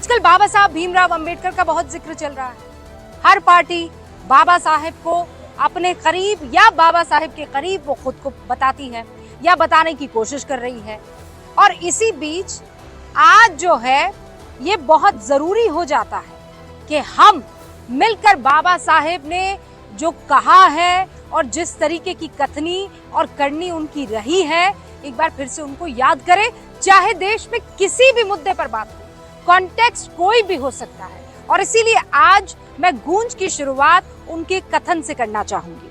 आजकल बाबा साहब भीमराव अंबेडकर का बहुत जिक्र चल रहा है। हर पार्टी बाबा साहेब को अपने करीब या बाबा साहेब के करीब वो खुद को बताती है या बताने की कोशिश कर रही है। और इसी बीच आज जो है ये बहुत जरूरी हो जाता है कि हम मिलकर बाबा साहेब ने जो कहा है और जिस तरीके की कथनी और करनी उनकी रही है, एक बार फिर से उनको याद करें। चाहे देश में किसी भी मुद्दे पर बात हो, कॉन्टेक्स्ट कोई भी हो सकता है, और इसीलिए आज मैं गूंज की शुरुआत उनके कथन से करना चाहूंगी।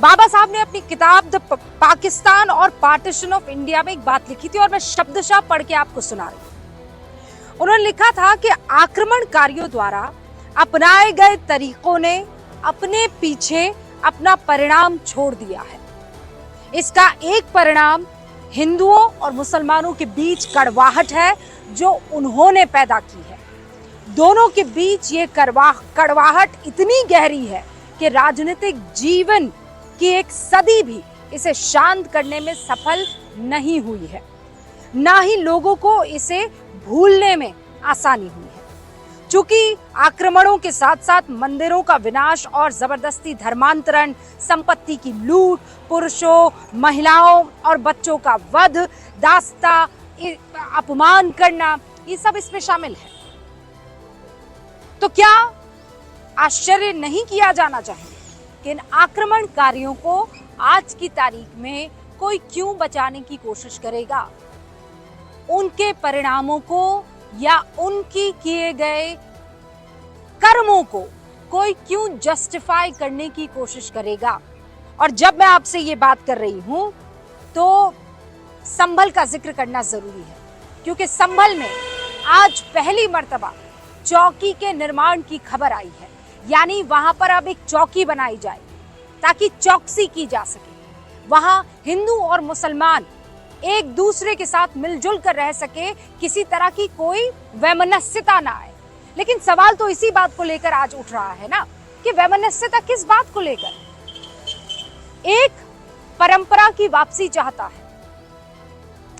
बाबा साहब ने अपनी किताब द पाकिस्तान और पार्टीशन ऑफ इंडिया में एक बात लिखी थी और मैं शब्दशः पढ़ के आपको सुना रही हूं। उन्होंने लिखा था कि आक्रमणकारियों द्वारा अपनाए गए तरीकों ने अपने पीछे अपना परिणाम छोड़ दिया है। इसका एक परिणाम हिंदुओं और मुसलमानों के बीच कड़वाहट है जो उन्होंने पैदा की है। दोनों के बीच ये कड़वाहट इतनी गहरी है कि राजनीतिक जीवन की एक सदी भी इसे शांत करने में सफल नहीं हुई है, ना ही लोगों को इसे भूलने में आसानी हुई है। चूंकि आक्रमणों के साथ साथ मंदिरों का विनाश और जबरदस्ती धर्मांतरण, संपत्ति की लूट, पुरुषों, महिलाओं और बच्चों का वध, दास्ता, अपमान करना, ये सब इसमें शामिल है। तो क्या आश्चर्य नहीं किया जाना चाहिए कि इन आक्रमणकारियों को आज की तारीख में कोई क्यों बचाने की कोशिश करेगा? उनके परिणामों को या उनकी किए गए कर्मों को कोई क्यों जस्टिफाई करने की कोशिश करेगा? और जब मैं आपसे ये बात कर रही हूं तो संभल का जिक्र करना जरूरी है, क्योंकि संभल में आज पहली मर्तबा चौकी के निर्माण की खबर आई है। यानी वहां पर अब एक चौकी बनाई जाए ताकि चौकसी की जा सके, वहां हिंदू और मुसलमान एक दूसरे के साथ मिलजुल कर रह सके, किसी तरह की कोई वैमनस्यता ना आए। लेकिन सवाल तो इसी बात को लेकर आज उठ रहा है ना कि वैमनस्यता किस बात को लेकर? एक परंपरा की वापसी चाहता है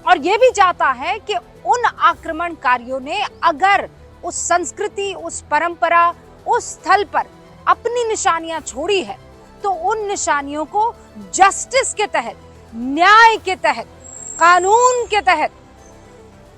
और यह भी चाहता है कि उन आक्रमणकारियों ने अगर उस संस्कृति, उस परंपरा, उस स्थल पर अपनी निशानियां छोड़ी है तो उन निशानियों को जस्टिस के तहत, न्याय के तहत, कानून के तहत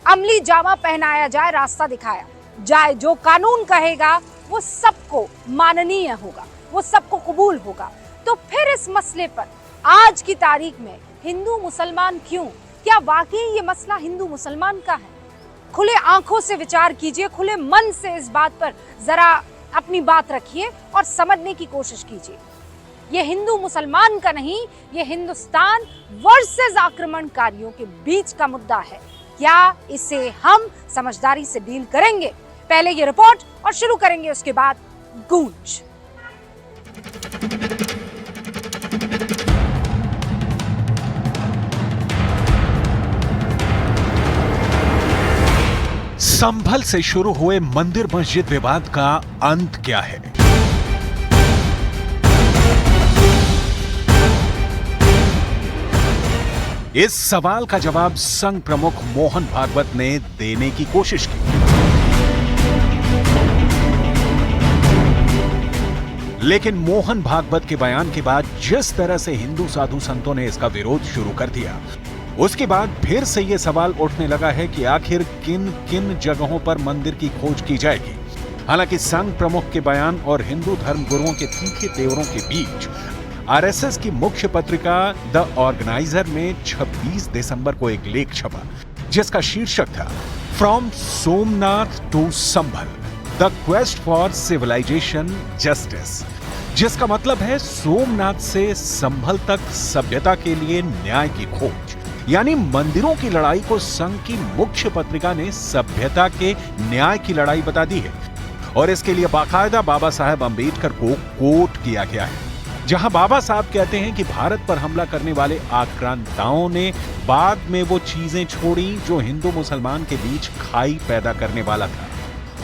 अमली जामा पहनाया जाए, रास्ता दिखाया जाए। जो कानून कहेगा वो सबको माननीय होगा, वो सबको कबूल होगा। तो फिर इस मसले पर आज की तारीख में हिंदू मुसलमान क्यों? क्या वाकई ये मसला हिंदू मुसलमान का है? खुले आंखों से विचार कीजिए, खुले मन से इस बात पर जरा अपनी बात रखिए और समझने की कोशिश कीजिए। ये हिंदू मुसलमान का नहीं, ये हिंदुस्तान वर्सेस आक्रमणकारियों के बीच का मुद्दा है। क्या इसे हम समझदारी से डील करेंगे? पहले ये रिपोर्ट और शुरू करेंगे उसके बाद गूंज। संभल से शुरू हुए मंदिर मस्जिद विवाद का अंत क्या है? इस सवाल का जवाब संघ प्रमुख मोहन भागवत ने देने की कोशिश की, लेकिन मोहन भागवत के बयान के बाद जिस तरह से हिंदू साधु संतों ने इसका विरोध शुरू कर दिया, उसके बाद फिर से यह सवाल उठने लगा है कि आखिर किन किन जगहों पर मंदिर की खोज की जाएगी। हालांकि संघ प्रमुख के बयान और हिंदू धर्म गुरुओं के तीखे तेवरों के बीच आरएसएस की मुख्य पत्रिका द ऑर्गेनाइजर में 26 दिसंबर को एक लेख छपा जिसका शीर्षक था from Somnath to Sambhal, the quest for civilisation justice, जिसका मतलब है सोमनाथ से संभल तक सभ्यता के लिए न्याय की खोज। यानी मंदिरों की लड़ाई को संघ की मुख्य पत्रिका ने सभ्यता के न्याय की लड़ाई बता दी है और इसके लिए बाकायदा बाबा साहेब अंबेडकर को कोट किया गया है, जहां बाबा साहब कहते हैं कि भारत पर हमला करने वाले आक्रांताओं ने बाद में वो चीजें छोड़ी जो हिंदू मुसलमान के बीच खाई पैदा करने वाला था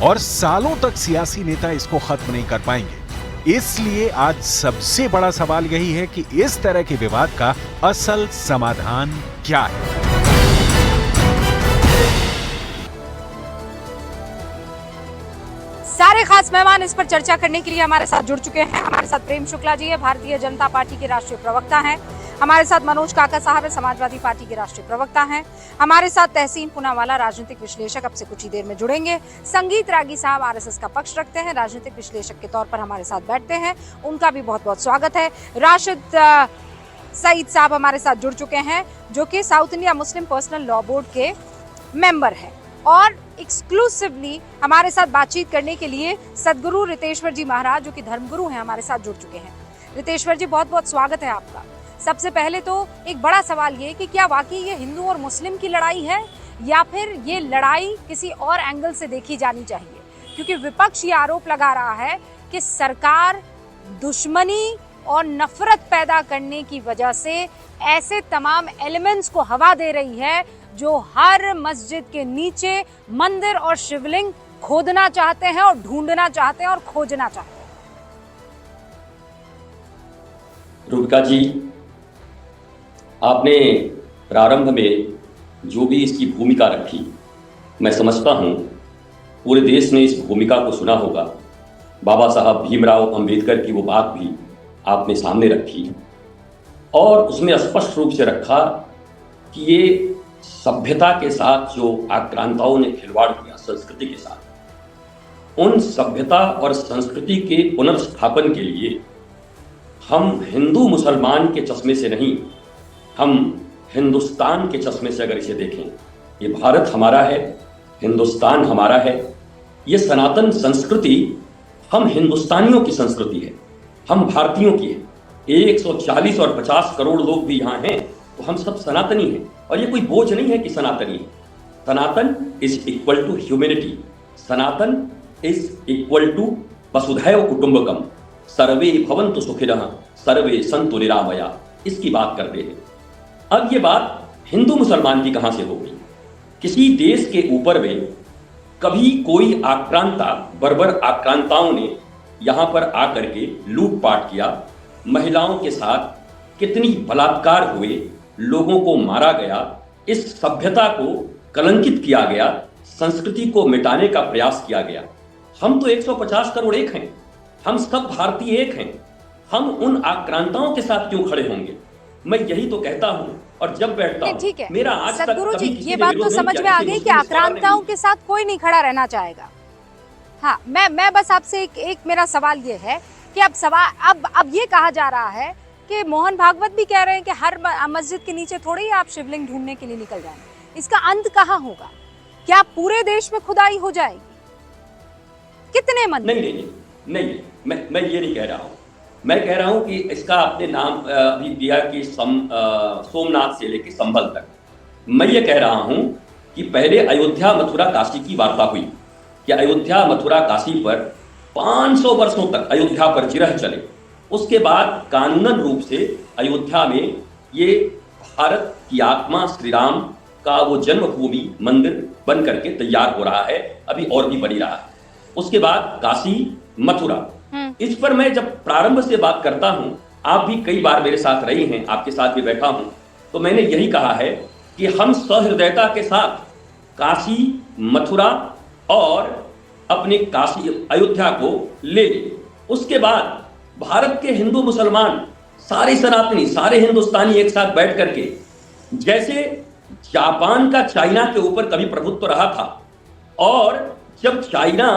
और सालों तक सियासी नेता इसको खत्म नहीं कर पाएंगे। इसलिए आज सबसे बड़ा सवाल यही है कि इस तरह के विवाद का असल समाधान क्या है। सारे खास मेहमान इस पर चर्चा करने के लिए हमारे साथ जुड़ चुके हैं। हमारे साथ प्रेम शुक्ला जी है, भारतीय जनता पार्टी के राष्ट्रीय प्रवक्ता हैं। हमारे साथ मनोज काका साहब है, समाजवादी पार्टी के राष्ट्रीय प्रवक्ता हैं। हमारे साथ तहसीन पूनावाला, राजनीतिक विश्लेषक, अब से कुछ ही देर में जुड़ेंगे। संगीत रागी साहब आरएसएस का पक्ष रखते हैं, राजनीतिक विश्लेषक के तौर पर हमारे साथ बैठते हैं, उनका भी बहुत बहुत स्वागत है। राशिद सईद साहब हमारे साथ जुड़ चुके हैं, जो कि south India Muslim personal law board के मेंबर हैं, और एक्सक्लूसिवली हमारे साथ बातचीत करने के लिए सदगुरु रितेश्वर जी महाराज, जो कि धर्मगुरु हैं, हमारे साथ जुड़ चुके हैं। रितेश्वर जी, बहुत बहुत स्वागत है आपका। सबसे पहले तो एक बड़ा सवाल ये कि क्या वाकई ये हिंदू और मुस्लिम की लड़ाई है, या फिर ये लड़ाई किसी और एंगल से देखी जानी चाहिए? क्योंकि विपक्ष ये आरोप लगा रहा है कि सरकार दुश्मनी और नफरत पैदा करने की वजह से ऐसे तमाम एलिमेंट्स को हवा दे रही है जो हर मस्जिद के नीचे मंदिर और शिवलिंग खोदना चाहते हैं और ढूंढना चाहते हैं और खोजना चाहते हैं। रूबिका जी, आपने प्रारंभ में जो भी इसकी भूमिका रखी, मैं समझता हूं पूरे देश ने इस भूमिका को सुना होगा। बाबा साहब भीमराव अंबेडकर की वो बात भी आपने सामने रखी और उसमें स्पष्ट रूप से रखा कि ये सभ्यता के साथ जो आक्रांताओं ने खिलवाड़ किया, संस्कृति के साथ, उन सभ्यता और संस्कृति के पुनर्स्थापन के लिए हम हिंदू मुसलमान के चश्मे से नहीं, हम हिंदुस्तान के चश्मे से अगर इसे देखें, ये भारत हमारा है, हिंदुस्तान हमारा है, ये सनातन संस्कृति हम हिंदुस्तानियों की संस्कृति है, हम भारतीयों की है। 140 और 50 करोड़ लोग भी यहाँ हैं, तो हम सब सनातनी हैं, और ये कोई बोझ नहीं है कि सनातनी है। Sanatan is equal to humanity, Sanatan is equal to वसुधैव कुटुंबकम, सर्वे भवन्तु सुखिनः सर्वे सन्तु निरामया, इसकी बात करते हैं। अब ये बात हिंदू मुसलमान की कहां से हो गई? किसी देश के ऊपर में कभी कोई आक्रांता, बर्बर आक्रांताओं ने यहां पर आकर के लूटपाट किया, महिलाओं के साथ कितनी बलात्कार हुए, लोगों को मारा गया, इस सभ्यता को कलंकित किया गया, संस्कृति को मिटाने का प्रयास किया गया। हम तो 150 करोड़ एक हैं, हम सब भारतीय एक हैं, हम उन आक्रांताओं के साथ क्यों खड़े होंगे? मैं यही तो कहता हूं, और जब बैठता हूं, ठीक है मेरा आज तक सदगुरु जी, कभी ये बात तो समझ में आ गई कि आक्रांताओं के साथ कोई नहीं खड़ा रहना चाहेगा। हाँ, मैं बस आपसे एक मेरा सवाल ये है कि अब ये कहा जा रहा है कि मोहन भागवत भी कह रहे हैं कि हर मस्जिद के नीचे थोड़ी ही आप शिवलिंग ढूंढने के लिए निकल जाएंगे। इसका अंत कहाँ होगा? क्या पूरे देश में खुदाई हो जाएगी? कितने मंदिर? नहीं, मैं ये नहीं कह रहा हूँ। मैं कह रहा हूँ कि इसका आपने नाम अभी दिया कि सोमनाथ से लेकर संभल तक। मैं ये कह रहा हूँ कि पहले अयोध्या, मथुरा, काशी की वार्ता हुई कि अयोध्या, मथुरा, काशी पर 500 वर्षों तक अयोध्या पर जिरह चले। उसके बाद कानूनन रूप से अयोध्या में ये भारत की आत्मा श्री राम का वो जन्मभूमि मंदिर बन करके तैयार हो रहा है, अभी और भी बनी रहा है। उसके बाद काशी, मथुरा, इस पर मैं जब प्रारंभ से बात करता हूं, आप भी कई बार मेरे साथ रही हैं, आपके साथ भी बैठा हूं, तो मैंने यही कहा है कि हम सहृदयता के साथ काशी, मथुरा और अपने काशी अयोध्या को ले लें। उसके बाद भारत के हिंदू मुसलमान, सारे सनातनी, सारे हिंदुस्तानी एक साथ बैठ करके, जैसे जापान का चाइना के ऊपर कभी प्रभुत्व रहा था, और जब चाइना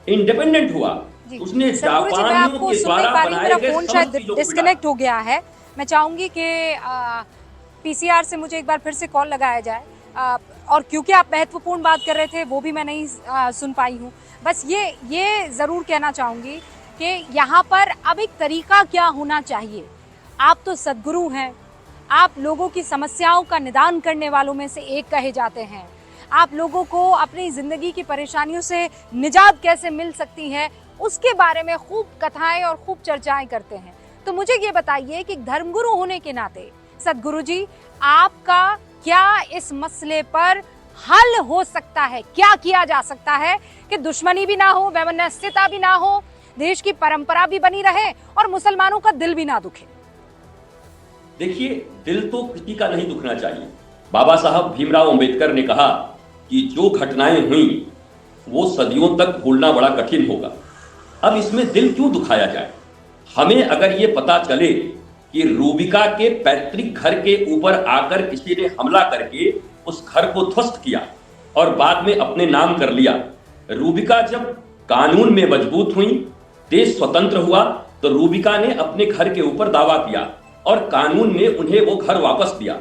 इंडिपेंडेंट हुआ, उसने जापानियों के द्वारा बनाए गए फोन शायद डिस्कनेक्ट हो गया है। मैं चाहूंगी कि पीसीआर से मुझे एक बार फिर से कॉल लगाया जाए, और क्योंकि आप महत्वपूर्ण बात कर रहे थे वो भी मैं नहीं सुन पाई हूँ। बस ये जरूर कहना चाहूंगी कि यहाँ पर अब एक तरीका क्या होना चाहिए। आप तो सदगुरु हैं, आप लोगों की समस्याओं का निदान करने वालों में से एक कहे जाते हैं। आप लोगों को अपनी जिंदगी की परेशानियों से निजात कैसे मिल सकती है, उसके बारे में खूब कथाएं और खूब चर्चाएं करते हैं। तो मुझे ये बताइए कि धर्मगुरु होने के नाते सदगुरु जी, आपका क्या इस मसले पर हल हो सकता है? क्या किया जा सकता है कि दुश्मनी भी ना हो, वैमनस्यता भी ना हो, देश की परंपरा भी बनी रहे और मुसलमानों का दिल भी ना दुखे? देखिए, दिल तो किसी का नहीं दुखना चाहिए। बाबा साहब भीमराव अंबेडकर ने कहा कि जो घटनाएं हुई वो सदियों तक भूलना बड़ा कठिन होगा। अब इसमें दिल क्यों दुखाया जाए? हमें अगर ये पता चले कि रूबिका के पैतृक घर के ऊपर आकर किसी ने हमला करके उस घर को ध्वस्त किया और बाद में अपने नाम कर लिया। रूबिका जब कानून में मजबूत हुई, देश स्वतंत्र हुआ, तो रूबिका ने अपने घर के ऊपर दावा किया और कानून ने उन्हें वो घर वापस दिया।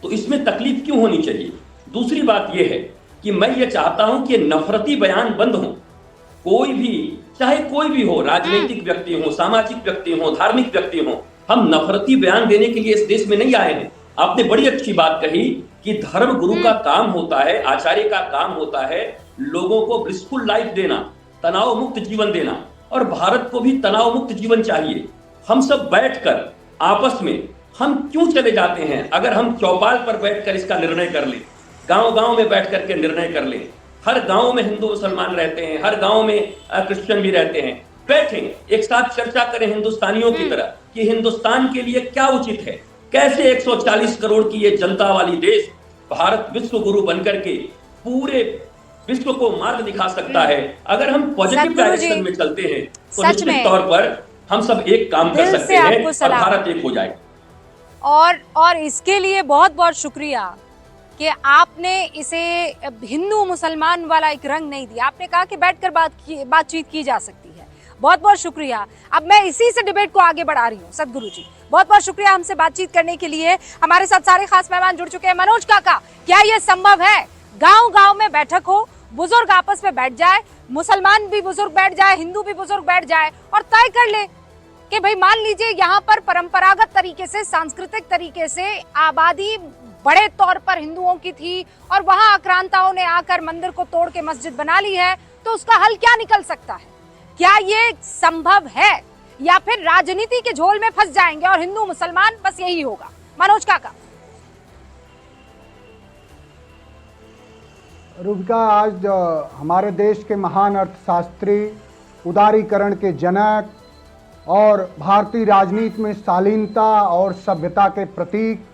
तो इसमें तकलीफ क्यों होनी चाहिए? दूसरी बात यह है कि मैं ये चाहता हूं कि नफरती बयान बंद हो। कोई भी, चाहे कोई भी हो, राजनीतिक व्यक्ति हो, सामाजिक व्यक्ति हो, धार्मिक व्यक्ति हो, हम नफरती बयान देने के लिए इस देश में नहीं आए हैं। आपने बड़ी अच्छी बात कही कि धर्म गुरु का काम होता है, आचार्य का काम होता है लोगों को ब्लिसफुल लाइफ देना, तनाव मुक्त जीवन देना, और भारत को भी तनाव मुक्त जीवन चाहिए। हम सब बैठकर आपस में हम क्यों चले जाते हैं? अगर हम चौपाल पर बैठकर इसका निर्णय कर लें, गांव-गांव में बैठ करके निर्णय कर लें, हर गांव में हिंदू मुसलमान रहते हैं, हर गांव में क्रिश्चियन भी रहते हैं, बैठें एक साथ चर्चा करें हिंदुस्तानियों की तरह कि हिंदुस्तान के लिए क्या उचित है, कैसे 140 करोड़ की ये जनता वाली देश भारत विश्व गुरु बनकर के पूरे विश्व को मार्ग दिखा सकता है। अगर हम पॉजिटिव डायरेक्शन में चलते हैं तो निश्चित तौर पर हम सब एक काम कर सकते हैं और भारत एक हो जाए। और इसके लिए बहुत बहुत शुक्रिया कि आपने इसे हिंदू मुसलमान वाला एक रंग नहीं दिया। आपने कहा कि बैठकर बातचीत की जा सकती है। बहुत बहुत शुक्रिया। अब मैं इसी से डिबेट को आगे बढ़ा रही हूँ। सदगुरु जी बहुत बहुत शुक्रिया हमसे बातचीत करने के लिए। हमारे साथ सारे खास मेहमान जुड़ चुके हैं। मनोज काका, क्या ये संभव है गांव गांव में बैठक हो, बुजुर्ग आपस में बैठ जाए, मुसलमान भी बुजुर्ग बैठ जाए, हिंदू भी बुजुर्ग बैठ जाए और तय कर ले कि भाई मान लीजिए यहाँ पर परंपरागत तरीके से, सांस्कृतिक तरीके से आबादी बड़े तौर पर हिंदुओं की थी और वहां आक्रांताओं ने आकर मंदिर को तोड़ के मस्जिद बना ली है, तो उसका हल क्या निकल सकता है? क्या ये संभव है या फिर राजनीति के झोल में फंस जाएंगे और हिंदू मुसलमान बस यही होगा? मनोज काका। रूबिका आज हमारे देश के महान अर्थशास्त्री, उदारीकरण के जनक और भारतीय राजनीति में शालीनता और सभ्यता के प्रतीक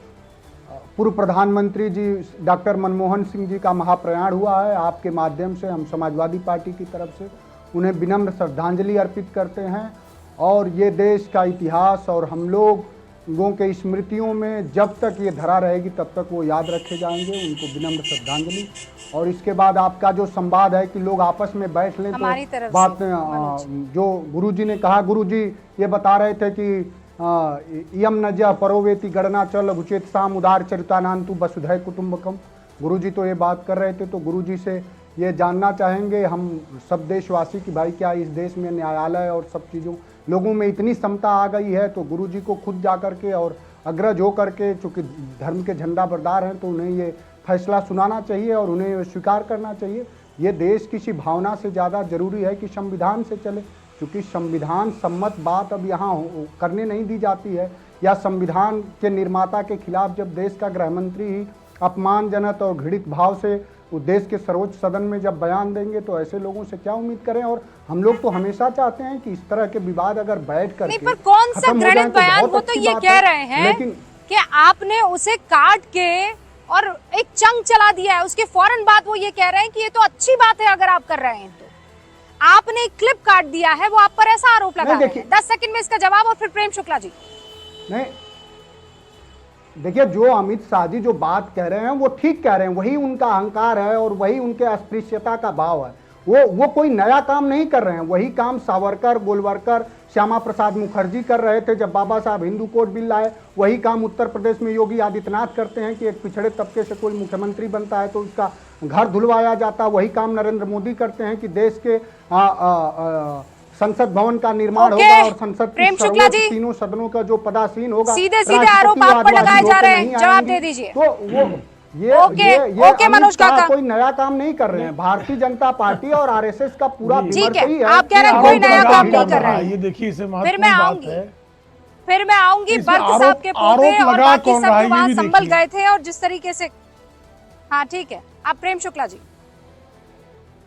पूर्व प्रधानमंत्री जी डॉक्टर मनमोहन सिंह जी का महाप्रयाण हुआ है। आपके माध्यम से हम समाजवादी पार्टी की तरफ से उन्हें विनम्र श्रद्धांजलि अर्पित करते हैं और ये देश का इतिहास और हम लोगों के स्मृतियों में जब तक ये धरा रहेगी तब तक वो याद रखे जाएंगे। उनको विनम्र श्रद्धांजलि। और इसके बाद आपका जो संवाद है कि लोग आपस में बैठ लें, तो बात जो गुरुजी ने कहा, गुरुजी ये बता रहे थे कि यम न ज परोवेति गणना चल उचेत साम उदार चरितानांतु वसुधैव कुटुंबकम। गुरुजी तो ये बात कर रहे थे, तो गुरुजी से ये जानना चाहेंगे हम सब देशवासी कि भाई क्या इस देश में न्यायालय और सब चीज़ों लोगों में इतनी क्षमता आ गई है, तो गुरुजी को खुद जा करके और अग्रज हो करके, चूँकि धर्म के झंडा बरदार हैं, तो उन्हें ये फैसला सुनाना चाहिए और उन्हें स्वीकार करना चाहिए। ये देश किसी भावना से ज़्यादा जरूरी है कि संविधान से चले, क्योंकि संविधान सम्मत बात अब यहाँ करने नहीं दी जाती है। या संविधान के निर्माता के खिलाफ जब देश का गृह मंत्री ही अपमानजनक और घृणित भाव से उस देश के सर्वोच्च सदन में जब बयान देंगे, तो ऐसे लोगों से क्या उम्मीद करें। और हम लोग तो हमेशा चाहते हैं कि इस तरह के विवाद अगर बैठ कर पर कौन सा घृणित बयान, वो तो ये कह रहे हैं कि आपने उसे काट के और एक चंग चला दिया है, उसके फौरन बाद वो ये कह रहे हैं कि ये तो अच्छी बात है अगर आप कर रहे हैं। तो आपने एक क्लिप काट दिया है, वो आप पर ऐसा आरोप लगा रहे हैं। 10 सेकंड में इसका जवाब और फिर प्रेम शुक्ला जी। नहीं देखिए, जो अमित शाह जी जो बात कह रहे हैं वो ठीक कह रहे हैं, वही उनका अहंकार है और वही उनके अस्पृश्यता का भाव है। वो कोई नया काम नहीं कर रहे हैं, वही काम सावरकर, गोलवलकर, श्यामा प्रसाद मुखर्जी कर रहे थे जब बाबा साहब हिंदू कोड बिल लाए। वही काम उत्तर प्रदेश में योगी आदित्यनाथ करते हैं कि एक पिछड़े तबके से कोई मुख्यमंत्री बनता है तो उसका घर धुलवाया जाता है। वही काम नरेंद्र मोदी करते हैं कि देश के संसद भवन का निर्माण होगा और संसद की तीनों सदनों का जो पदासीन होगा, सीधे सीधे आरोप आप पर लगाए जा रहे हैं, जवाब दे दीजिए। तो वो ये मनोज काका कोई नया काम नहीं कर रहे हैं। भारतीय जनता पार्टी और आरएसएस का पूरा विमर्श ही है। आप कह रहे हैं कोई नया काम नहीं कर रहा है। ये देखिए, इसे फिर मैं आऊंगी बर्क साहब के पोते और बाकी सब वहां संभल गए थे और जिस तरीके से। हाँ ठीक है, आप प्रेम शुक्ला जी।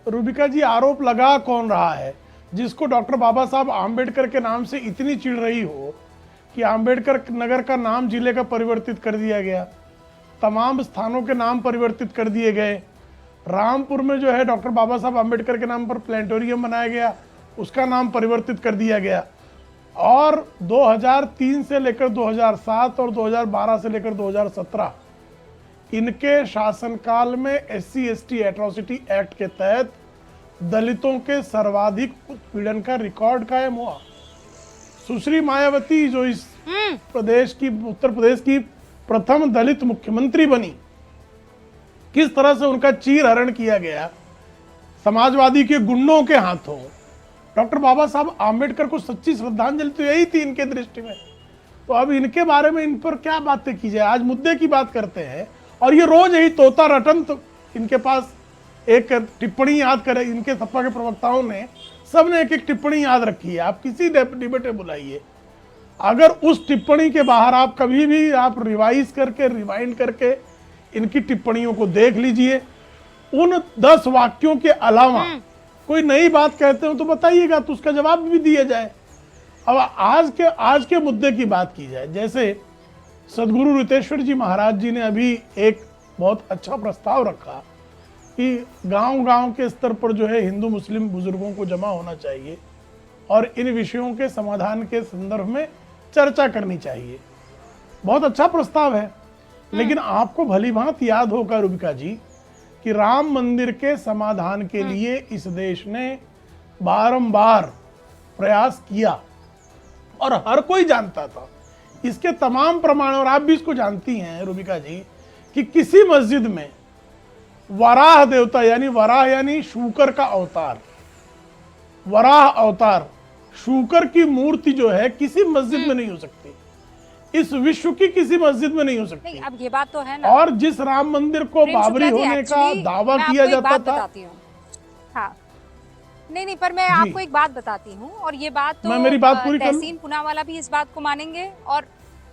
रूबिका जी, आरोप लगा कौन रहा है? जिसको डॉक्टर बाबा साहब आम्बेडकर के नाम से इतनी चिढ़ रही हो कि आम्बेडकर नगर का नाम जिले का परिवर्तित कर दिया गया, तमाम स्थानों के नाम परिवर्तित कर दिए गए, रामपुर में जो है डॉक्टर बाबा साहब आम्बेडकर के नाम पर प्लानिटोरियम बनाया गया, उसका नाम परिवर्तित कर दिया गया। और 2003 से लेकर 2007 और 2012 से लेकर 2017 इनके शासनकाल में SC/ST एट्रोसिटी एक्ट के तहत दलितों के सर्वाधिक उत्पीड़न का रिकॉर्ड कायम हुआ। सुश्री मायावती जो इस प्रदेश की, उत्तर प्रदेश की प्रथम दलित मुख्यमंत्री बनी, किस तरह से उनका चीरहरण किया गया समाजवादी के गुंडों के हाथों। डॉक्टर बाबा साहब आम्बेडकर को सच्ची श्रद्धांजलि तो यही थी इनके दृष्टि में। तो अब इनके बारे में, इन पर क्या बातें की जाए, आज मुद्दे की बात करते हैं। और ये रोज यही तोता रटन, तो इनके पास एक टिप्पणी याद करें, इनके सपा के प्रवक्ताओं ने सबने एक एक टिप्पणी याद रखी है। आप किसी डिबेट में बुलाइए, अगर उस टिप्पणी के बाहर आप कभी भी आप रिवाइज करके, रिवाइंड करके इनकी टिप्पणियों को देख लीजिए, उन 10 वाक्यों के अलावा कोई नई बात कहते हो तो बताइएगा, तो उसका जवाब भी दिया जाए। अब आज के मुद्दे की बात की जाए, जैसे सदगुरु रितेश्वर जी महाराज जी ने अभी एक बहुत अच्छा प्रस्ताव रखा कि गांव-गांव के स्तर पर जो है हिंदू मुस्लिम बुजुर्गों को जमा होना चाहिए और इन विषयों के समाधान के संदर्भ में चर्चा करनी चाहिए। बहुत अच्छा प्रस्ताव है, लेकिन आपको भली भांति याद होगा रूबिका जी कि राम मंदिर के समाधान के लिए इस देश ने बारंबार प्रयास किया और हर कोई जानता था इसके तमाम प्रमाण, और आप भी इसको जानती हैं रूबिका जी कि किसी मस्जिद में वराह देवता यानी शूकर का अवतार, वराह अवतार शूकर की मूर्ति जो है किसी मस्जिद में नहीं हो सकती, इस विश्व की किसी मस्जिद में नहीं हो सकती। नहीं, अब ये बात तो है ना। और जिस राम मंदिर को बाबरी होने का दावा किया जाता था, हाँ, नहीं, पर मैं आपको एक बात बताती हूँ, और ये बात तो मेरी बात पूरी कर लूं? तहसीन पूनावाला भी इस बात को मानेंगे। और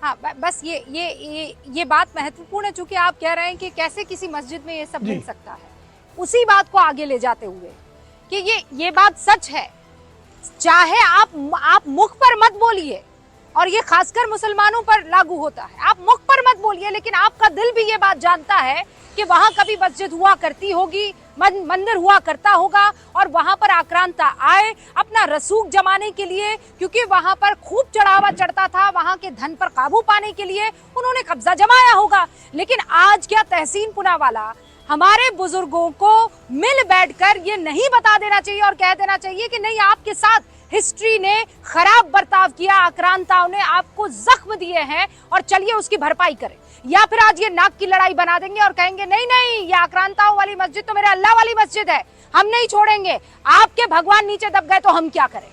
हाँ, बस ये बात महत्वपूर्ण है, चूंकि आप कह रहे हैं कि कैसे किसी मस्जिद में ये सब मिल सकता है, उसी बात को आगे ले जाते हुए कि ये बात सच है, चाहे आप मुख पर मत बोलिए, और ये खासकर मुसलमानों पर लागू होता है, आप मुख पर मत बोलिए, लेकिन आपका दिल भी ये बात जानता है कि वहां कभी मस्जिद हुआ करती होगी, मंदिर हुआ करता होगा, और वहां पर आक्रांता आए अपना रसूख जमाने के लिए, क्योंकि वहां पर खूब चढ़ावा चढ़ता था, वहां के धन पर काबू पाने के लिए उन्होंने कब्जा जमाया होगा। लेकिन आज क्या तहसीन पूनावाला हमारे बुजुर्गों को मिल बैठकर ये नहीं बता देना चाहिए और कह देना चाहिए कि नहीं, आपके साथ हिस्ट्री ने खराब बर्ताव किया, आक्रांताओं ने आपको जख्म दिए हैं और चलिए उसकी भरपाई करें? या फिर आज ये नाक की लड़ाई बना देंगे और कहेंगे नहीं, ये आक्रांताओं वाली मस्जिद तो मेरे अल्लाह वाली मस्जिद है, हम नहीं छोड़ेंगे, आपके भगवान नीचे दब गए तो हम क्या करें?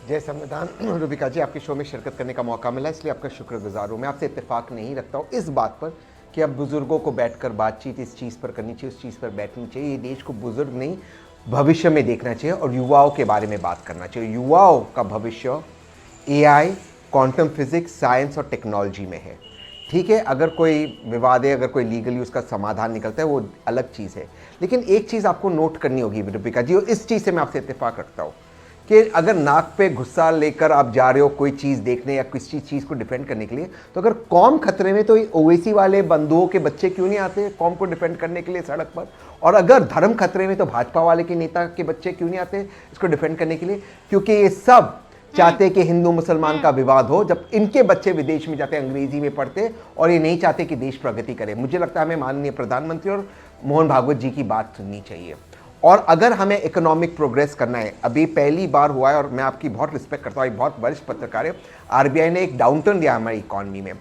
जय संविधान। रूबिका जी, आपके शो में शिरकत करने का मौका मिला, इसलिए आपका शुक्रगुजार हूँ। मैं आपसे इत्तेफाक नहीं रखता हूँ इस बात पर कि अब बुजुर्गों को बैठकर बातचीत इस चीज़ पर करनी चाहिए, उस चीज़ पर बैठनी चाहिए। ये देश को बुजुर्ग नहीं भविष्य में देखना चाहिए और युवाओं के बारे में बात करना चाहिए। युवाओं का भविष्य AI, क्वांटम फिजिक्स, साइंस और टेक्नोलॉजी में है। ठीक है, अगर कोई विवाद है, अगर कोई लीगली उसका समाधान निकलता है, वो अलग चीज़ है। लेकिन एक चीज़ आपको नोट करनी होगी रूबिका जी, और इस चीज़ से मैं आपसे इत्तेफाक रखता हूँ कि अगर नाक पे गुस्सा लेकर आप जा रहे हो कोई चीज़ देखने या किसी चीज़ को डिफेंड करने के लिए, तो अगर कौम खतरे में तो ओवैसी वाले बंधुओं के बच्चे क्यों नहीं आते कौम को डिफेंड करने के लिए सड़क पर? और अगर धर्म खतरे में तो भाजपा वाले के नेता के बच्चे क्यों नहीं आते इसको डिफेंड करने के लिए? क्योंकि ये सब चाहते कि हिंदू मुसलमान का विवाद हो, जब इनके बच्चे विदेश में जाते अंग्रेजी में पढ़ते, और ये नहीं चाहते कि देश प्रगति करे। मुझे लगता है हमें माननीय प्रधानमंत्री और मोहन भागवत जी की बात सुननी चाहिए। और अगर हमें इकोनॉमिक प्रोग्रेस करना है, अभी पहली बार हुआ है, और मैं आपकी बहुत रिस्पेक्ट करता हूँ, एक बहुत वरिष्ठ पत्रकार है, RBI ने एक डाउनटर्न दिया हमारी इकॉनमी में।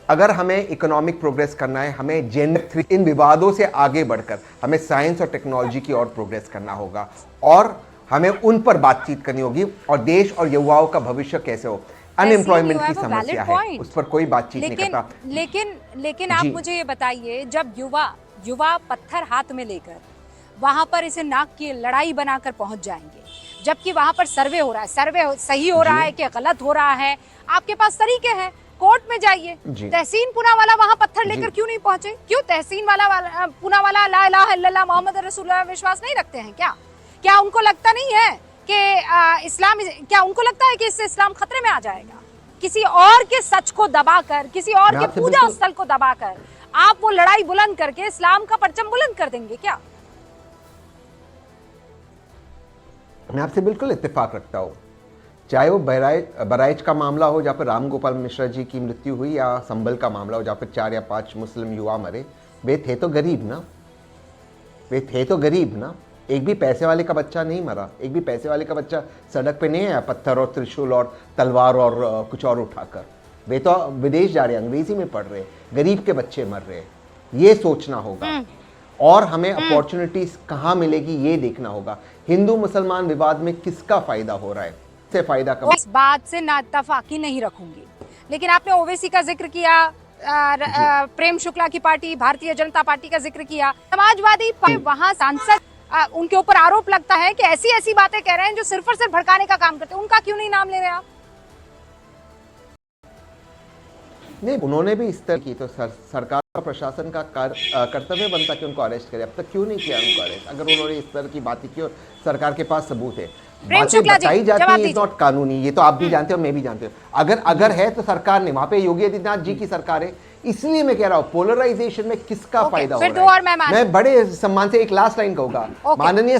अगर हमें इकोनॉमिक प्रोग्रेस करना है, हमें जेंडर इन विवादों से आगे बढ़कर हमें साइंस और टेक्नोलॉजी की ओर प्रोग्रेस करना होगा, और हमें उन पर बातचीत करनी होगी, और देश और युवाओं का भविष्य कैसे हो। अनएम्प्लॉयमेंट की समस्या है, उस पर कोई बातचीत नहीं करता। लेकिन आप मुझे ये बताइए, जब युवा पत्थर हाथ में लेकर वहां पर इसे नाक की लड़ाई बनाकर पहुंच जाएंगे, जबकि वहां पर सर्वे हो रहा है, सर्वे सही हो रहा है कि गलत हो रहा है, आपके पास तरीके हैं, कोर्ट में जाइए। तहसीन पूनावाला वहां पत्थर लेकर क्यों नहीं पहुंचे? क्यों तहसीन पूनावाला ला इलाहा इल्लल्लाह मोहम्मद रसूलुल्लाह विश्वास नहीं रखते हैं क्या? क्या उनको लगता नहीं है कि इस्लाम, क्या उनको लगता है कि इससे इस्लाम खतरे में आ जाएगा? किसी और के सच को दबाकर, किसी और के पूजा स्थल को दबाकर आप वो लड़ाई बुलंद करके इस्लाम का परचम बुलंद कर देंगे क्या? मैं आपसे बिल्कुल इत्तेफाक रखता हूँ, चाहे वो बहराइच का मामला हो जहाँ पर राम गोपाल मिश्रा जी की मृत्यु हुई, या संभल का मामला हो जहाँ पर 4 या 5 मुस्लिम युवा मरे। वे थे तो गरीब ना, वे थे तो गरीब ना। एक भी पैसे वाले का बच्चा नहीं मरा, एक भी पैसे वाले का बच्चा सड़क पे नहीं आया पत्थर और त्रिशूल और तलवार और कुछ और उठाकर। वे तो विदेश जा रहे, अंग्रेजी में पढ़ रहे, गरीब के बच्चे मर रहे। ये सोचना होगा और हमें अपॉर्चुनिटीज कहाँ मिलेगी ये देखना होगा। हिंदू मुसलमान विवाद में किसका फायदा हो रहा है, से फायदा कम। इस बात से नाइत्तेफाकी नहीं रखूंगी, लेकिन आपने ओवैसी का जिक्र किया, प्रेम शुक्ला की पार्टी भारतीय जनता पार्टी का जिक्र किया, समाजवादी वहां सांसद उनके ऊपर आरोप लगता है कि ऐसी ऐसी बातें कह रहे हैं जो सिर्फ और सिर्फ भड़काने का काम करते हैं। उनका क्यों नहीं नाम ले रहे आप? नहीं, उन्होंने भी इस तरह की, तो सरकार का प्रशासन का कर्तव्य बनता कि उनको अरेस्ट करे। अब तक क्यों नहीं किया उनको अरेस्ट, अगर उन्होंने इस तरह की बातें की और सरकार के पास सबूत है। बातें बताई जाती है, इज नॉट कानूनी, ये तो आप भी जानते हो, मैं भी जानते हो। अगर है तो सरकार ने, वहां पे योगी आदित्यनाथ जी की सरकार है, इसलिए मैं कह रहा हूँ पोलराइजेशन में किसका फायदा हो रहा है। मैं बड़े सम्मान से एक लास्ट लाइन कहूंगा, माननीय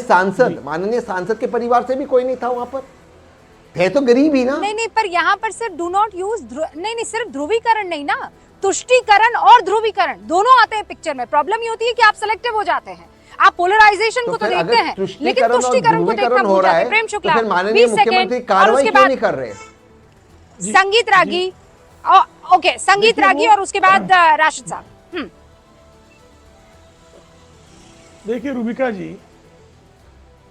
सांसद के परिवार से भी कोई नहीं था वहां पर, थे तो गरीब ही ना। नहीं, पर यहाँ पर सिर्फ डू नॉट यूज, नहीं सिर्फ ध्रुवीकरण नहीं ना, तुष्टीकरण और ध्रुवीकरण दोनों आते हैं पिक्चर में। प्रॉब्लम ये होती है कि आप सिलेक्टिव हो जाते हैं, आप पोलराइजेशन को तो देखते हैं लेकिन तुष्टीकरण को देखना भूल जाते हैं। प्रेम शुक्ला, 20 सेकंड, और उसके बाद कर रहे संगीत रागी, ओके संगीत रागी, और उसके बाद राशिद साहब। देखिए रूबिका जी,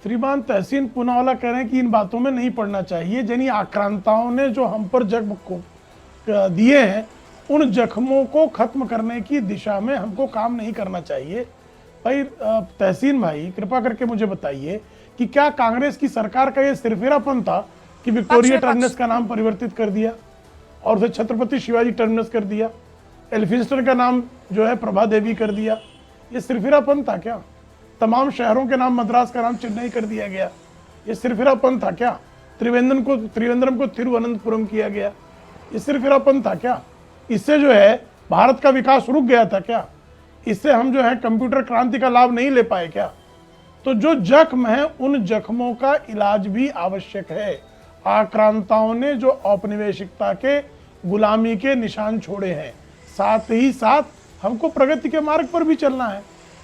श्रीमान तहसीन पूनावाला कह रहे हैं कि इन बातों में नहीं पड़ना चाहिए। यानी आक्रांताओं ने जो हम पर जख्म को दिए हैं, उन जख्मों को खत्म करने की दिशा में हमको काम नहीं करना चाहिए। भाई तहसीन भाई, कृपा करके मुझे बताइए कि क्या कांग्रेस की सरकार का ये सिरफिरापन था कि विक्टोरिया टर्मिनस का नाम परिवर्तित कर दिया और उसे छत्रपति शिवाजी टर्मिनस कर दिया, एल्फिंस्टन का नाम जो है प्रभा देवी कर दिया? ये सिरफिरापन था क्या? तमाम शहरों के नाम, मद्रास का नाम चेन्नई कर दिया गया, ये सिरफिरापन था क्या? त्रिवेंद्रम को तिरुवनंतपुरम किया गया, ये सिरफिरापन था क्या? इससे जो है भारत का विकास रुक गया था क्या? इससे हम जो है कंप्यूटर क्रांति का लाभ नहीं ले पाए क्या? तो जो जख्म है, उन जख्मों का इलाज भी आवश्यक है। आक्रांताओं ने जो औपनिवेशिकता के, गुलामी के निशान छोड़े हैं, साथ ही साथ हमको प्रगति के मार्ग पर भी चलना है,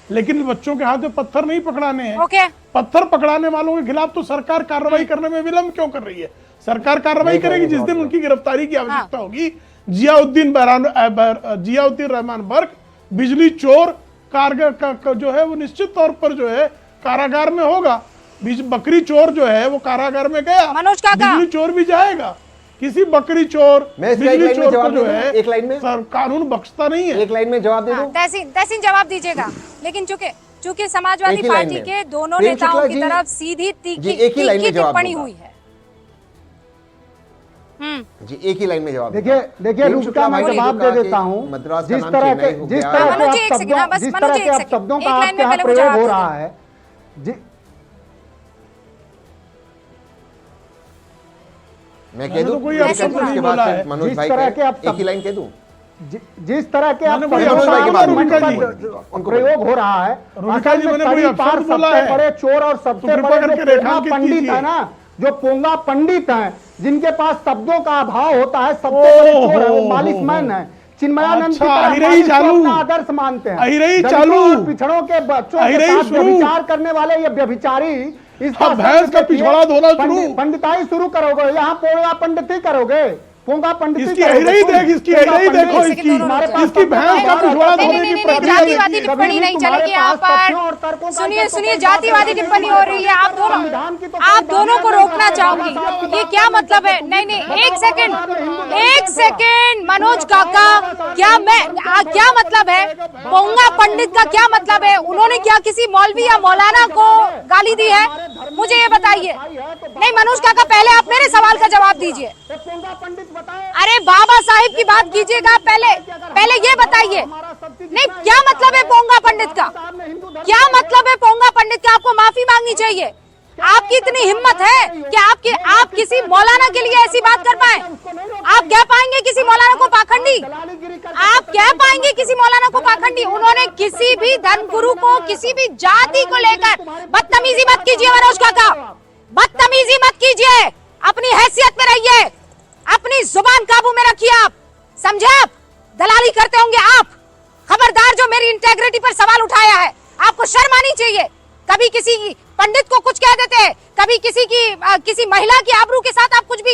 लेकिन बच्चों के हाथ में पत्थर नहीं पकड़ाने हैं। पत्थर पकड़ाने वालों के खिलाफ तो सरकार कार्रवाई करने में विलंब क्यों कर रही है? सरकार कार्रवाई करेगी जिस दिन उनकी गिरफ्तारी की आवश्यकता होगी। जियाउद्दीन रहमान बर्क, बिजली चोर कारगर जो है वो निश्चित तौर पर जो है कारागार में होगा। बकरी चोर जो है वो कारागार में गया, बिजली चोर भी जाएगा। किसी बकरी चोर, बिजली चोर को जो है एक लाइन में कानून बख्शता नहीं है। एक लाइन में जवाब दे दो। तहसीन जवाब दीजिएगा, लेकिन चूंकि समाजवादी पार्टी के दोनों नेताओं की तरफ सीधी तीखी टिप्पणी हुई है। जी एक ही लाइन में जवाब। देखिए रूबिका, मैं जवाब दे देता हूँ। जिस तरह के आप शब्दों का आपके यहाँ प्रयोग हो रहा है, मैं कह दूं कोई उसके बाद मनोज भाई एक ही लाइन कह दूं। जिस तरह के आप प्रयोग हो रहा है, बड़े चोर और सबसे बड़े पंडित है ना, जो पोंगा पंडित हैं, जिनके पास शब्दों का अभाव होता है, सबसे बड़े चोर है वो मालिशमैन है। चिन्मयानंद की तरह अपना आदर्श मानते हैं। पिछड़ों के बच्चों के साथ व्यभिचार करने वाले ये व्यभिचारी, इसका भैंस का पिछड़ा धोना शुरू, पंडिताई शुरू करोगे, यहाँ पोंगा पंडित करोगे, पोंगा पंडित इसकी अहिराई देख, इसकी अहिराई देखो, इसकी भैंस का पिछड़ा धोने की प्रक्रिया। जातिवादी टिप्पणी नहीं चलेगी यहाँ पर। सुनिए, जातिवादी टिप्पणी हो रही है। आप दोनों को रोकना चाहूंगी। ये क्या मतलब है? नहीं, एक सेकेंड मनोज काका, क्या मतलब है? पोंगा पंडित का क्या मतलब है? उन्होंने क्या किसी मौलवी या मौलाना को गाली दी है? मुझे ये बताइए। नहीं मनोज काका, पहले आप मेरे सवाल का जवाब दीजिए। अरे बाबा साहिब की बात कीजिएगा, पहले ये बताइए। नहीं, क्या मतलब है पोंगा पंडित का? क्या मतलब है पोंगा पंडित का? आपको माफी मांगनी चाहिए। आपकी इतनी हिम्मत है कि आप किसी मौलाना के लिए ऐसी बात कर पाए? आप कह पाएंगे किसी मौलाना को पाखंडी? आप कह पाएंगे किसी मौलाना को पाखंडी? उन्होंने किसी भी धर्मगुरु को, किसी भी जाति को लेकर बदतमीजी मत कीजिए मनोज काका, बदतमीजी मत कीजिए, अपनी हैसियत में रहिए, अपनी जुबान काबू में रखिए। आप समझे? आप दलाली करते होंगे आप। खबरदार जो मेरी इंटेग्रिटी पर सवाल उठाया है, आपको शर्म आनी चाहिए। कभी किसी पंडित को कुछ कह देते हैं, कभी किसी महिला की आबरू के साथ आप कुछ भी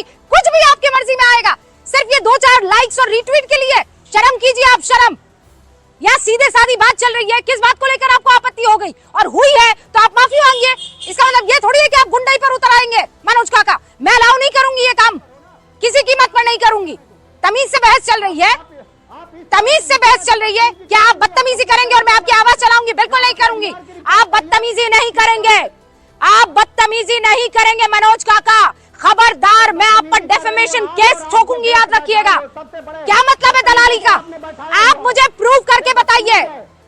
आपकी मर्जी में आएगा, सिर्फ ये 2-4 लाइक्स और रीट्वीट के लिए। शर्म कीजिए आप, शर्म। यहाँ सीधे सादी बात चल रही है, किस बात को लेकर आपको आपत्ति हो गई और हुई है तो आप माफी मांगिए। इसका मतलब ये थोड़ी है कि आप गुंडाई पर उतर आएंगे। मनोज काका, मैं अलाउ नहीं करूंगी ये काम, किसी कीमत पर नहीं करूंगी। तमीज से बहस चल रही है, तमीज से बहस चल रही है। क्या आप बदतमीजी करेंगे और मैं आपकी आवाज चलाऊंगी? बिल्कुल नहीं करूंगी। आप बदतमीजी नहीं करेंगे, आप बदतमीजी नहीं करेंगे मनोज काका। खबरदार, मैं आप पर डेफेमेशन केस ठोकूंगी, याद रखिएगा। क्या मतलब है दलाली का? आप मुझे प्रूव करके बताइए,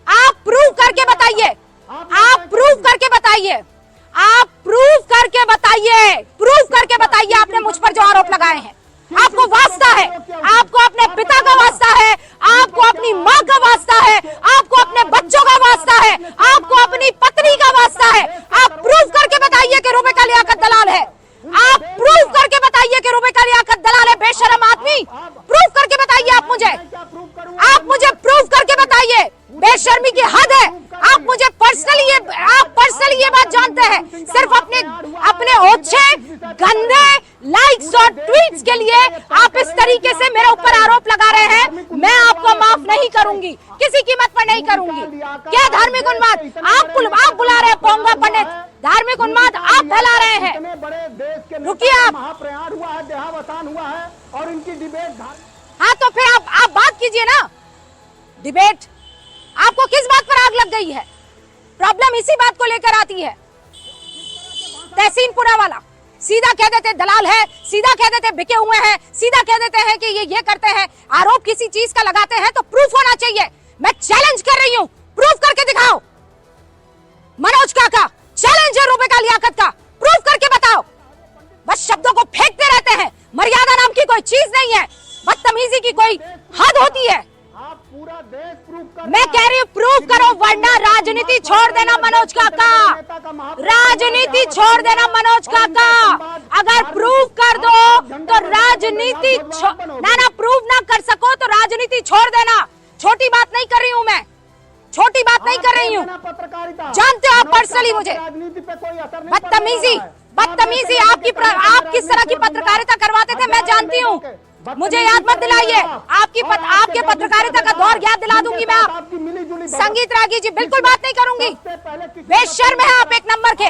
आप प्रूव करके बताइए, आप प्रूव करके बताइए, आप प्रूव करके बताइए, प्रूव करके बताइए आपने मुझ पर जो आरोप लगाए हैं। आपको वास्ता है, आपको अपने पिता का वास्ता है, आपको अपनी माँ का वास्ता है, आपको अपने बच्चों का वास्ता है, आपको अपनी पत्नी का वास्ता है। आप प्रूव करके बताइए कि रुबिका लियाकत दलाल है। आप प्रूव करके बताइए कि रुबिका लियाकत दलाल है, बेशरम आदमी। प्रूव करके बताइए आप मुझे प्रूव करके बताइए। बेशर्मी की हद है। आप मुझे पर्सनली ये बात जानते हैं, सिर्फ अपने ओछे गंदे लाइक्स और ट्वीट्स के लिए आप इस तरीके से मेरे ऊपर आरोप लगा रहे हैं। मैं आपको माफ नहीं करूंगी, किसी कीमत पर नहीं करूंगी। क्या धार्मिक उन्माद आप बुला रहे हैं? पोंगा पंडित, धार्मिक उन्माद आप फैला रहे हैं। रुकिए आप, देहावसान हुआ है और इनकी डिबेट। हाँ तो फिर आप बात कीजिए ना। डिबेट, आपको किस बात पर आग लग गई है? प्रॉब्लम इसी बात को लेकर आती है। तहसीनपुरा वाला सीधा कह देते दलाल है, सीधा कह देते बिके हुए हैं, सीधा कह देते हैं कि ये करते हैं। आरोप किसी चीज का लगाते हैं तो प्रूफ होना चाहिए। मैं चैलेंज कर रही हूँ, प्रूफ करके दिखाओ। मनोज काका, चैलेंज है रुबिका लियाकत का, प्रूफ करके बताओ। बस शब्दों को फेंकते रहते हैं। मर्यादा नाम की कोई चीज नहीं है, बदतमीजी की कोई हद होती है। पूरा देश प्रूफ कर, मैं कह रही हूँ प्रूफ करो, वरना राजनीति छोड़ देना मनोज काका, राजनीति छोड़ देना मनोज काका। अगर प्रूफ कर दो तो राजनीति ना प्रूफ ना कर सको तो राजनीति छोड़ देना। छोटी बात नहीं कर रही हूँ मैं, छोटी बात नहीं कर रही हूँ। जानते हो आप पर्सनली मुझे बदतमीजी आप किस तरह की पत्रकारिता करवाते थे मैं जानती हूँ। मुझे याद मत दिलाइए, आपके पत्रकारिता का दौर याद दिला दूंगी मैं। आप संगीत रागी जी, बिल्कुल बात नहीं करूंगी। बेशर्म है आप एक नंबर के,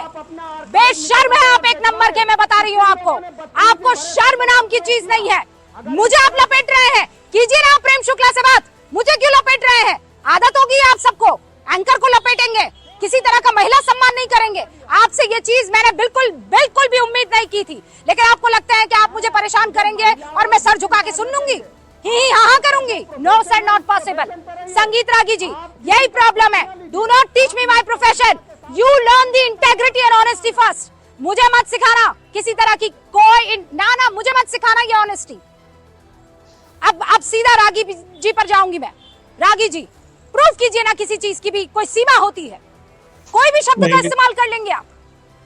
बेशर्म है आप एक नंबर के। मैं बता रही हूँ आपको शर्म नाम की चीज नहीं है। मुझे आप लपेट रहे हैं, कीजिए ना प्रेम शुक्ला से बात। मुझे क्यों लपेट रहे हैं? आदत होगी आप सबको, एंकर को लपेटेंगे, किसी तरह का महिला सम्मान नहीं करेंगे। आपसे ये चीज मैंने बिल्कुल भी उम्मीद नहीं की थी, लेकिन आपको लगता है कि आप मुझे परेशान करेंगे और मैं सर झुका के सुन लूंगी, ही हाँ करूंगी। No sir, not possible. Sangeet Ragi ji, यही प्रॉब्लम है। Do not teach me my profession, you learn the integrity and honesty first. मुझे मत सिखाना किसी तरह की कोई ना, मुझे मत सिखाना ये ऑनेस्टी। अब सीधा रागी जी पर जाऊंगी मैं। रागी जी, प्रूफ कीजिए ना, किसी चीज की भी कोई सीमा होती है, कोई भी शब्द का इस्तेमाल कर लेंगे आप।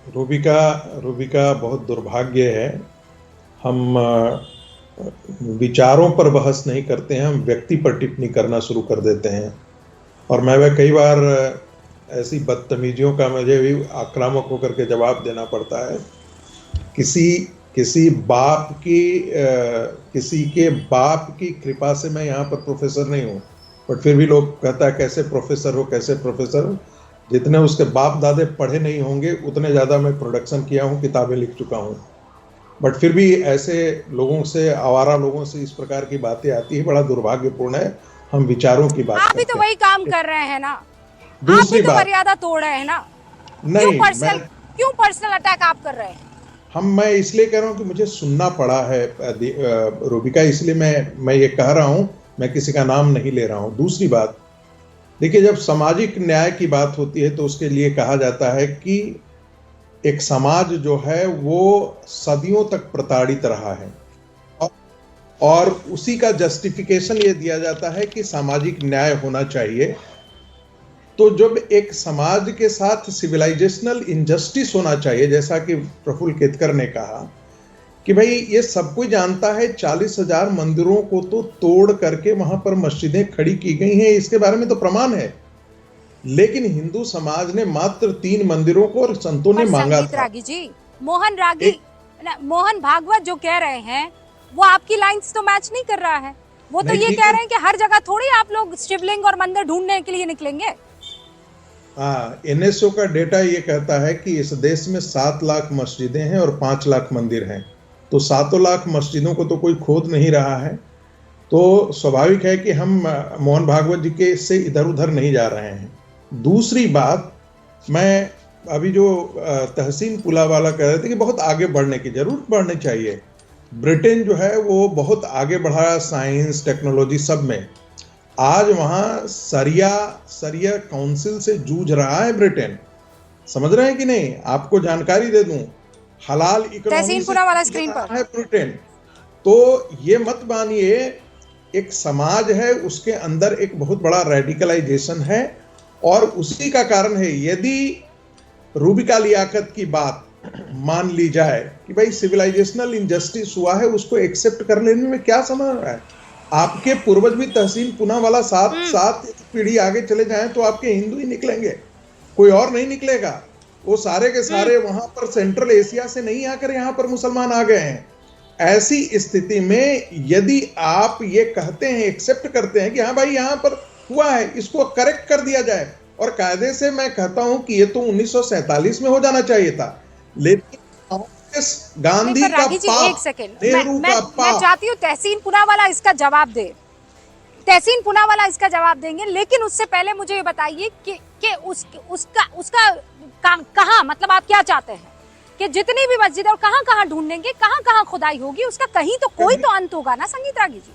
रुबिका बहुत दुर्भाग्य है। हम विचारों पर बहस नहीं करते हैं, हम व्यक्ति पर टिप्पणी करना शुरू कर देते हैं। और मैं कई बार ऐसी बदतमीजियों का मुझे भी आक्रामक होकर के जवाब देना पड़ता है। किसी के बाप की कृपा से मैं यहाँ पर प्रोफेसर नहीं हूँ, बट फिर भी लोग कहता है कैसे प्रोफेसर हो, कैसे प्रोफेसर हो। जितने उसके बाप दादे पढ़े नहीं होंगे उतने ज़्यादा मैं प्रोडक्शन किया हूँ, किताबें लिख चुका हूँ। बट फिर भी ऐसे लोगों से, आवारा लोगों से इस प्रकार की बातें आती है, बड़ा दुर्भाग्यपूर्ण है। हम विचारों की बात आप भी तो वही काम कर रहे हैं ना, दूसरी बात, मर्यादा तोड़ रहे हैं ना। नहीं, क्यों पर्सनल अटैक आप कर रहे हैं? मैं इसलिए कह रहा हूँ कि मुझे सुनना पड़ा है रुबिका, इसलिए मैं ये कह रहा हूँ, मैं किसी का नाम नहीं ले रहा हूँ। दूसरी बात, देखिए, जब सामाजिक न्याय की बात होती है तो उसके लिए कहा जाता है कि एक समाज जो है वो सदियों तक प्रताड़ित रहा है और उसी का जस्टिफिकेशन ये दिया जाता है कि सामाजिक न्याय होना चाहिए। तो जब एक समाज के साथ सिविलाइजेशनल इनजस्टिस होना चाहिए, जैसा कि प्रफुल्ल केतकर ने कहा कि भाई ये सब कोई जानता है 40,000 मंदिरों को तो तोड़ करके वहां पर मस्जिदें खड़ी की गई हैं, इसके बारे में तो प्रमाण है, लेकिन हिंदू समाज ने मात्र 3 मंदिरों को और संतों ने मांगा संगीत था। रागी जी, मोहन भागवत जो कह रहे हैं वो आपकी लाइंस तो मैच नहीं कर रहा है। वो तो नहीं, ये ठीक कह है। रहे हैं कि हर जगह थोड़ी आप लोग शिवलिंग और मंदिर ढूंढने के लिए निकलेंगे। हाँ, एनएसओ का डेटा ये कहता है कि इस देश में 7 लाख मस्जिदें हैं और 5 लाख मंदिर हैं, तो 7 लाख मस्जिदों को तो कोई खोद नहीं रहा है। तो स्वाभाविक है कि हम मोहन भागवत जी के से इधर उधर नहीं जा रहे हैं। दूसरी बात, मैं अभी जो तहसीन पुलावाला कह रहे थे कि बहुत आगे बढ़ने की जरूर बढ़नी चाहिए। ब्रिटेन जो है वो बहुत आगे बढ़ा साइंस टेक्नोलॉजी सब में। आज वहाँ सरिया काउंसिल से जूझ रहा है ब्रिटेन, समझ रहे हैं कि नहीं? आपको जानकारी दे दूं, हलाल इकोनॉमी वाला स्क्रीन पर है ब्रिटेन। तो ये मत मानिए, एक समाज है उसके अंदर एक बहुत बड़ा रेडिकलाइजेशन है और उसी का कारण है। यदि रूबिका लियाकत की बात मान ली जाए कि भाई सिविलाइजेशनल इनजस्टिस हुआ है, उसको एक्सेप्ट कर लेने में क्या समझ रहा है? आपके पूर्वज भी तहसीन पूनावाला 7 पीढ़ी आगे चले जाएं तो आपके हिंदू ही निकलेंगे, कोई और नहीं निकलेगा। वो सारे के सारे वहां पर सेंट्रल एशिया से नहीं आकर यहाँ पर मुसलमान आ गए हैं। ऐसी स्थिति में यदि आप ये कहते हैं, एक्सेप्ट करते हैं कि हाँ भाई यहाँ पर हुआ है, इसको करेक्ट कर दिया जाए, और कायदे से मैं कहता हूं कि ये तो 1947 में हो जाना चाहिए था, लेकिन गांधी का पाप, एक सेकंड, नेहरू का पाप। मैं चाहती हूँ तहसीन पुनावाला इसका जवाब दे। तहसीन पुनावाला इसका जवाब देंगे, लेकिन उससे पहले मुझे ये बताइए कि उसका कहाँ, मतलब आप क्या चाहते हैं कि जितनी भी मस्जिद और कहाँ ढूंढेंगे, कहाँ खुदाई होगी, उसका कहीं तो कोई तो अंत होगा ना संगीत रागी जी?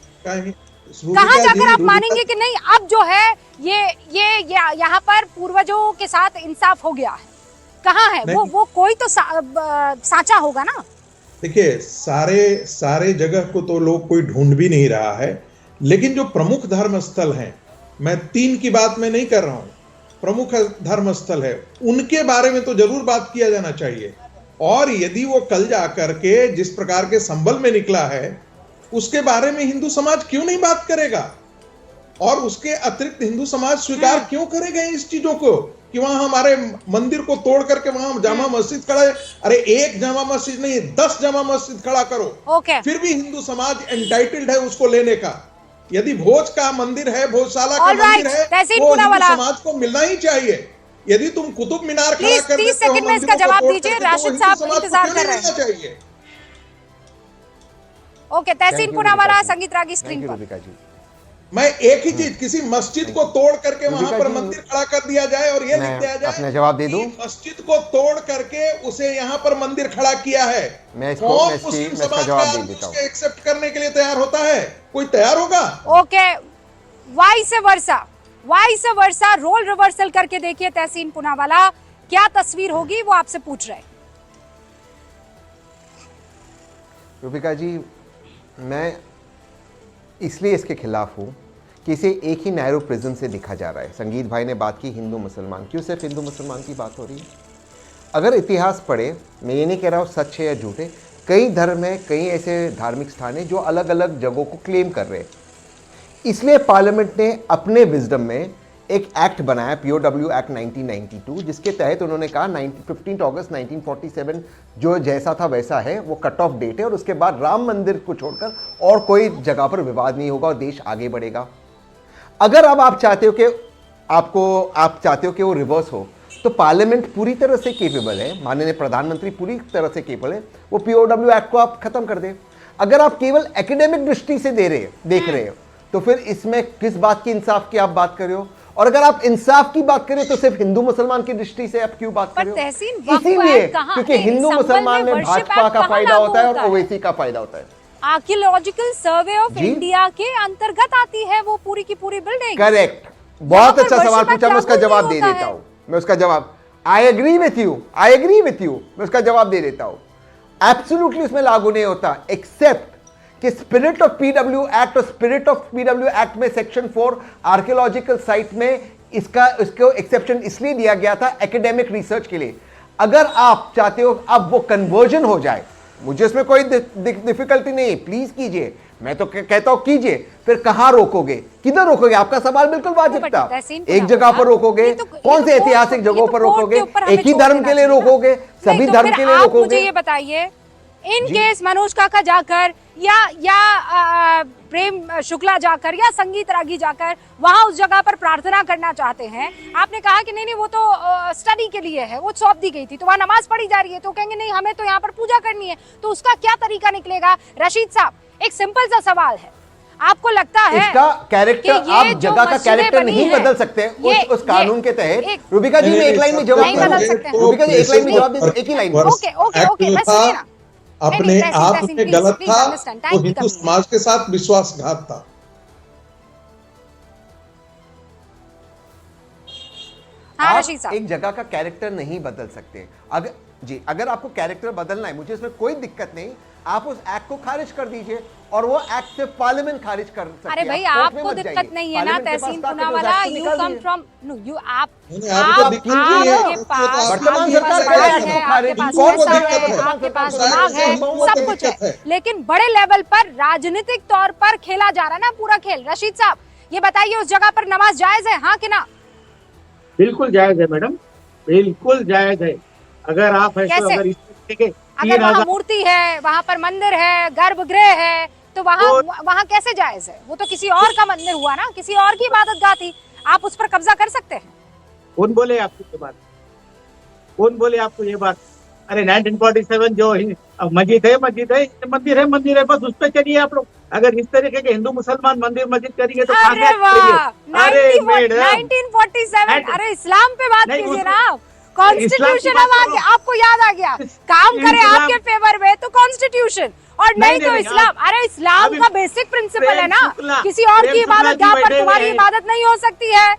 कहाँ जाकर आप मानेंगे कि नहीं अब जो है ये यहाँ पर पूर्वजों के साथ इंसाफ हो गया है? कहाँ है वो कोई तो साचा होगा ना। देखिए, सारे जगह को तो लोग कोई ढूंढ भी नहीं रहा है, लेकिन जो प्रमुख धर्म स्थल हैं, मैं 3 की बात मैं नहीं कर रहा हूं, प्रमुख धर्म स्थल है, उनके बारे में तो जरूर बात किया जाना चाहिए। और यदि वो कल जा करके जिस प्रकार के संबल में निकला है, उसके बारे में हिंदू समाज क्यों नहीं बात करेगा? और उसके अतिरिक्त हिंदू समाज स्वीकार क्यों करेगा इस चीजों को कि वहां हमारे मंदिर को तोड़ करके वहां जामा मस्जिद खड़ा है? अरे एक जामा मस्जिद नहीं, 10 जामा मस्जिद खड़ा करो, फिर भी हिंदू समाज एंटाइटल्ड है उसको लेने का। यदि भोज का मंदिर है, भोजशाला का मंदिर है, वो हिंदू समाज को मिलना ही चाहिए। यदि तुम कुतुब मीनार खड़ा कर देते हो, 30 सेकंड में इसका जवाब दीजिए, राशिद साहब इंतजार कर रहे हैं। ओके, तहसीन पुनावाला, संगीत रागी स्क्रीन पर। मैं एक ही चीज, किसी मस्जिद को तोड़ करके वहां पर मंदिर खड़ा कर दिया जाए और ये लिख दिया जाए अपने जवाब दे दूं, मस्जिद को तोड़ करके उसे यहाँ पर मंदिर खड़ा किया है। कौन मुस्लिम समाज का आदमी उसके एक्सेप्ट करने के लिए तैयार होता है? कोई तैयार होगा? Okay, vice versa role reversal करके देखिए तहसीन पुनावाला, क्या तस्वीर होगी वो आपसे पूछ रहे हैं। रूबिका जी, मैं इसलिए इसके खिलाफ हूँ कि इसे एक ही नैरो प्रिज्म से देखा जा रहा है। संगीत भाई ने बात की हिंदू मुसलमान, क्यों सिर्फ हिंदू मुसलमान की बात हो रही है? अगर इतिहास पढ़े, मैं ये नहीं कह रहा हूँ सच है या झूठ है, कई धर्म है, कई ऐसे धार्मिक स्थान है जो अलग अलग जगहों को क्लेम कर रहे हैं। इसलिए पार्लियामेंट ने अपने विजडम में एक एक्ट बनाया, POW एक्ट 1992, जिसके तहत उन्होंने कहा 15 अगस्त 1947 जो जैसा था वैसा है, वो कट ऑफ डेट है, और उसके बाद राम मंदिर को छोड़कर और कोई जगह पर विवाद नहीं होगा और देश आगे बढ़ेगा। अगर अब आप चाहते हो कि वो रिवर्स हो, तो पार्लियामेंट पूरी तरह से केपेबल है, माननीय प्रधानमंत्री पूरी तरह से केपेबल है, वो POW एक्ट को आप खत्म कर दें। अगर आप केवल एकेडमिक दृष्टि से देख रहे हो, तो फिर इसमें किस बात की इंसाफ की आप बात कर रहे हो? और अगर आप इंसाफ की बात करें तो सिर्फ हिंदू मुसलमान की दृष्टि से आप क्यों बात कर रहे हो? इसीलिए क्योंकि हिंदू मुसलमान में भाजपा का फायदा होता है और ओवैसी का फायदा होता है। आर्कियोलॉजिकल सर्वे ऑफ इंडिया के अंतर्गत आती है वो पूरी की पूरी बिल्डिंग। करेक्ट, बहुत अच्छा सवाल पूछा, मैं उसका जवाब दे देता हूं। मैं उसका जवाब, आई एग्री विथ यू, मैं उसका जवाब दे देता हूं। एब्सोल्युटली उसमें लागू नहीं होता, एक्सेप्ट कि स्पिरिट ऑफ पीडब्ल्यू एक्ट और स्पिरिट ऑफ पीडब्ल्यू एक्ट में सेक्शन 4 आर्कियोलॉजिकल साइट में इसको एक्सेप्शन इसलिए दिया गया था एकेडमिक रिसर्च के लिए। अगर आप चाहते हो अब वो कन्वर्जन हो जाए, मुझे इसमें कोई डिफिकल्टी नहीं है, प्लीज कीजिए, मैं तो कहता हूं कीजिए। फिर कहां रोकोगे, किधर रोकोगे? आपका सवाल बिल्कुल वाजिब था। एक जगह पर रोकोगे, कौन से ऐतिहासिक जगहों पर रोकोगे? एक ही धर्म के लिए रोकोगे, सभी धर्म के लिए रोकोगे? मुझे ये बताइए, इन केस मनोज काका जाकर या प्रेम शुक्ला जाकर या संगीत रागी जाकर वहां उस जगह पर प्रार्थना करना चाहते हैं, आपने कहा कि नहीं वो तो स्टडी के लिए है, वो सौंप दी गई थी, तो वहां नमाज पढ़ी जा रही है, तो कहेंगे नहीं हमें तो यहाँ पर पूजा करनी है, तो उसका क्या तरीका निकलेगा? रशीद साहब, एक सिंपल सा सवाल है, आपको लगता है इसका कैरेक्टर आप जगह का कैरेक्टर नहीं बदल सकते उस कानून के तहत? रूबिका जी मैं एक लाइन में जवाब, रूबिका जी एक लाइन में जवाब दे, एक ही लाइन में। ओके मैं सुनिए ना, अपने आप में गलत था, वो हिंदू समाज के साथ विश्वासघात था। आप एक जगह का कैरेक्टर नहीं बदल सकते। अगर आपको कैरेक्टर बदलना है, मुझे इसमें कोई दिक्कत नहीं, आप उस एक्ट को खारिज कर दीजिए और वो एक्ट से पार्लियामेंट खारिज कर सकते हैं। अरे भाई आपको दिक्कत नहीं है ना Tehseen Poonawalla, you come from no you आप वर्तमान सरकार आपके पास दिमाग है, सब कुछ है, लेकिन बड़े लेवल पर राजनीतिक तौर पर खेला जा रहा है ना पूरा खेल। रशीद साहब ये बताइए, उस जगह पर नमाज जायज है, हाँ कि ना? बिल्कुल जायज है मैडम, बिल्कुल जायज है। अगर आप अगर वहाँ मूर्ति है, वहाँ पर मंदिर है, गर्भगृह है, तो वहाँ कैसे जायज है? वो तो किसी और का मंदिर हुआ ना, किसी और की इबादतगाह थी, आप उस पर कब्जा कर सकते हैं। कौन बोले आपको ये बात? कौन बोले आपको ये बात? अरे 1947 जो मस्जिद है, मंदिर है, बस उस पर चलिए आप लोग। अगर इस तरीके के हिंदू मुसलमान मंदिर मस्जिद करेंगे तो अरे वाह, 1947, अरे इस्लाम पे बात कीजिए ना आप। कॉन्स्टिट्यूशन अब आपको याद आ गया, काम करे आपके फेवर में तो कॉन्स्टिट्यूशन, और नहीं तो इस्लाम। अरे इस्लाम का बेसिक प्रिंसिपल है ना, किसी और की इबादत गाह पर तुम्हारी इबादत नहीं हो सकती है।